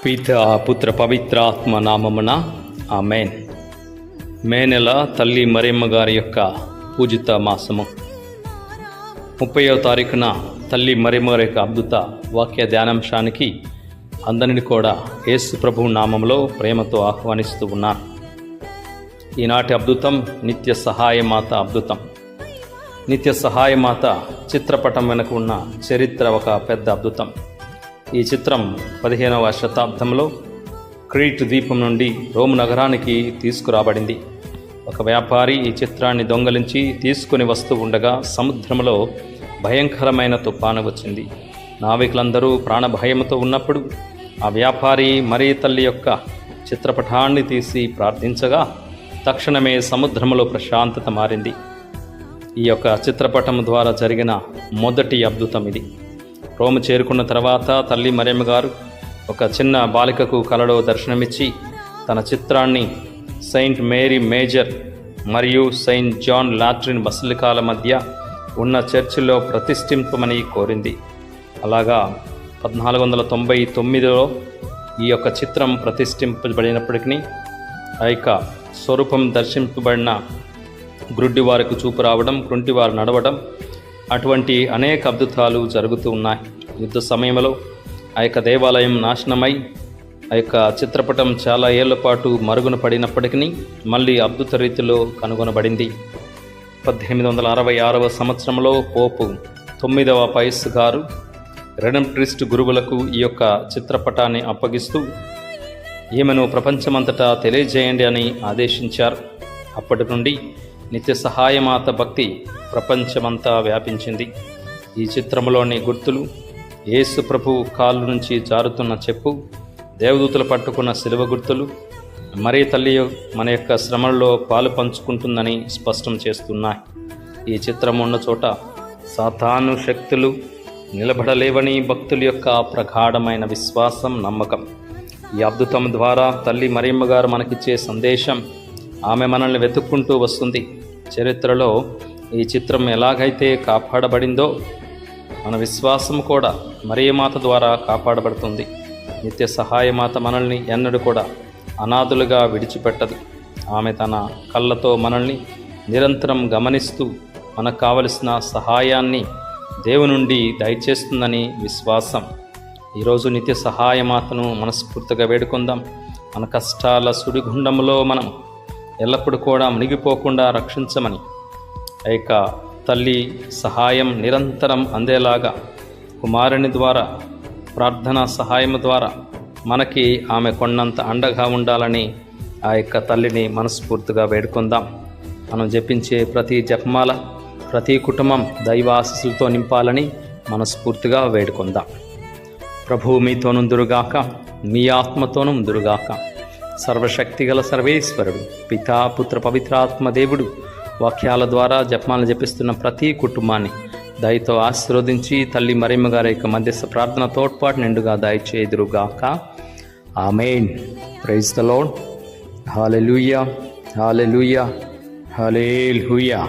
పితా పుత్ర పవిత్రాత్మ నామమున ఆమేన్. మే నెల తల్లి మరియమ్మ గారి యొక్క పూజిత మాసము 30వ తారీఖున తల్లి మరియమ్మ గారి యొక్క అద్భుత వాక్య ధ్యానాంశానికి అందరిని కూడా యేసు ప్రభువు నామంలో ప్రేమతో ఆహ్వానిస్తూ ఉన్నాను. ఈనాటి అద్భుతం నిత్య సహాయమాత అద్భుతం. నిత్య సహాయమాత చిత్రపటం వెనుక ఉన్న చరిత్ర ఒక పెద్ద అద్భుతం. ఈ చిత్రం 15వ శతాబ్దంలో క్రీట్ ద్వీపం నుండి రోమ్ నగరానికి తీసుకురాబడింది. ఒక వ్యాపారి ఈ చిత్రాన్ని దొంగలించి తీసుకుని వస్తూ ఉండగా సముద్రంలో భయంకరమైన తుఫాను వచ్చింది. నావికులందరూ ప్రాణభయంతో ఉన్నప్పుడు ఆ వ్యాపారి మరీ తల్లి యొక్క చిత్రపటాన్ని తీసి ప్రార్థించగా తక్షణమే సముద్రంలో ప్రశాంతత మారింది. ఈ యొక్క చిత్రపటం ద్వారా జరిగిన మొదటి అద్భుతం ఇది. రోమ్ చేరుకున్న తర్వాత తల్లి మరియమ్మ గారు ఒక చిన్న బాలికకు కలలో దర్శనమిచ్చి తన చిత్రాన్ని సెయింట్ మేరీ మేజర్ మరియు సెయింట్ జాన్ లాట్రిన్ బసిలికాల మధ్య ఉన్న చర్చిలో ప్రతిష్ఠింపమని కోరింది. అలాగా 1499లో ఈ యొక్క చిత్రం ప్రతిష్ఠింపబడినప్పటికీ ఆ యొక్క స్వరూపం దర్శింపబడిన గ్రుడ్డివారికి చూపు రావడం, కుంటివారు నడవడం, అటువంటి అనేక అద్భుతాలు జరుగుతూ ఉన్నాయి. యుద్ధ సమయంలో ఆ యొక్క దేవాలయం నాశనమై ఆ యొక్క చిత్రపటం చాలా ఏళ్ల పాటు మరుగున పడినప్పటికీ మళ్ళీ అద్భుత రీతిలో కనుగొనబడింది. 1866వ సంవత్సరంలో పోపు 9వ పైస్ గారు రెడెంప్ట్రిస్ట్ గురువులకు ఈ యొక్క చిత్రపటాన్ని అప్పగిస్తూ ఈమెను ప్రపంచమంతటా తెలియజేయండి అని ఆదేశించారు. అప్పటి నుండి నిత్య సహాయమాత భక్తి ప్రపంచమంతా వ్యాపించింది. ఈ చిత్రంలోని గుర్తులు యేసు ప్రభు కాళ్ళు నుంచి జారుతున్న చెప్పు, దేవదూతలు పట్టుకున్న శిలువ గుర్తులు మరీ తల్లి మన యొక్క శ్రమల్లో పాలు పంచుకుంటుందని స్పష్టం చేస్తున్నాయి. ఈ చిత్రం ఉన్న చోట సాతాను శక్తులు నిలబడలేవని భక్తుల యొక్క ప్రగాఢమైన విశ్వాసం, నమ్మకం. ఈ అద్భుతం ద్వారా తల్లి మరియమ్మ గారు మనకిచ్చే సందేశం, ఆమె మనల్ని వెతుక్కుంటూ వస్తుంది. చరిత్రలో ఈ చిత్రం ఎలాగైతే కాపాడబడిందో మన విశ్వాసం కూడా మరియమాత ద్వారా కాపాడబడుతుంది. నిత్య సహాయమాత మనల్ని ఎన్నడూ కూడా అనాథులుగా విడిచిపెట్టదు. ఆమె తన కళ్ళతో మనల్ని నిరంతరం గమనిస్తూ మనకు కావలసిన సహాయాన్ని దేవుని నుండి దయచేస్తుందని విశ్వాసం. ఈరోజు నిత్య సహాయమాతను మనస్ఫూర్తిగా వేడుకుందాం. మన కష్టాల సుడిగుండంలో మనం ఎల్లప్పుడూ కూడా మునిగిపోకుండా రక్షించమని, ఆ యొక్క తల్లి సహాయం నిరంతరం అందేలాగా కుమారుని ద్వారా ప్రార్థనా సహాయం ద్వారా మనకి ఆమె కొన్నంత అండగా ఉండాలని ఆ యొక్క తల్లిని మనస్ఫూర్తిగా వేడుకుందాం. మనం జపించే ప్రతి జపమాల ప్రతి కుటుంబం దైవ ఆశీస్సులతో నింపాలని మనస్ఫూర్తిగా వేడుకుందాం. ప్రభువు మీతోనుందురుగాక, మీ ఆత్మతోనుందురుగాక. సర్వశక్తిగల సర్వేశ్వరుడు పితా పుత్ర పవిత్రాత్మ దేవుడు వాక్యాల ద్వారా జపమాలను జపిస్తున్న ప్రతి కుటుంబాన్ని దయతో ఆశీర్వదించి తల్లి మరియమ్మ గారి యొక్క మధ్యస్థ ప్రార్థన తోడ్పాటు నిండుగా దయచేయుదురుగాక. ఆమేన్. Praise the Lord. హల్లెలూయా, హల్లెలూయా, హల్లెలూయా.